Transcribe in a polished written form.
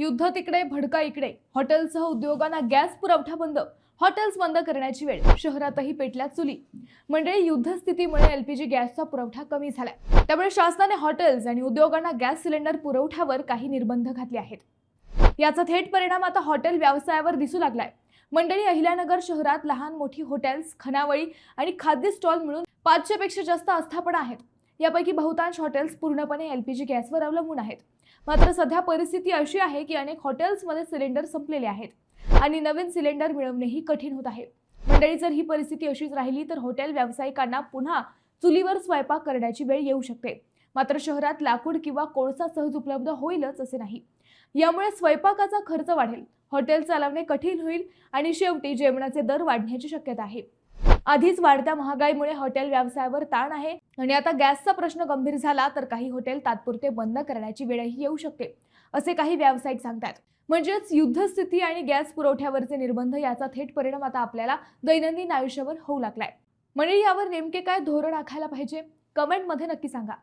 युद्ध तिकडे भडका इकडे, हॉटेलसह उद्योगांना गॅस पुरवठा बंद, हॉटेल्स बंद करण्याची वेळ, शहरातही पेटल्या चुली. मंडळी, युद्धस्थितीमुळे एलपीजी गॅसचा पुरवठा कमी झालाय. त्यामुळे शासनाने हॉटेल्स आणि उद्योगांना गॅस सिलेंडर पुरवठ्यावर काही निर्बंध घातले आहेत. याचा थेट परिणाम आता हॉटेल व्यवसायावर दिसू लागलाय. मंडळी, अहिल्यानगर शहरात लहान मोठी हॉटेल्स, खानावळी आणि खाद्य स्टॉल मिळून 500 पेक्षा जास्त आस्थापना आहेत. यापैकी बहुतांश हॉटेल्स पूर्णपणे एलपीजी गॅसवर अवलंबून आहेत. मात्र सध्या परिस्थिती अशी आहे की अनेक हॉटेल्समध्ये सिलेंडर संपलेले आहेत आणि नवीन सिलेंडर मिळवणेही कठीण होत आहे. मंडळी, जर ही परिस्थिती अशीच राहिली तर हॉटेल व्यावसायिकांना पुन्हा चुलीवर स्वयंपाक करण्याची वेळ येऊ शकते. मात्र शहरात लाकूड किंवा कोळसा सहज उपलब्ध होईलच असे नाही. यामुळे स्वयंपाकाचा खर्च वाढेल, हॉटेल चालवणे कठीण होईल आणि शेवटी जेवणाचे दर वाढण्याची शक्यता आहे. आधीच वाढत्या महागाईमुळे हॉटेल व्यवसायावर ताण आहे आणि आता गॅसचा प्रश्न गंभीर झाला तर काही हॉटेल तात्पुरते बंद करण्याची वेळही येऊ शकते, असे काही व्यावसायिक सांगतात. म्हणजेच युद्धस्थिती आणि गॅस पुरवठ्यावरचे निर्बंध याचा थेट परिणाम आता आपल्याला दैनंदिन आयुष्यावर होऊ लागलाय. म्हणजे यावर नेमके काय धोरण आखायला पाहिजे, कमेंटमध्ये नक्की सांगा.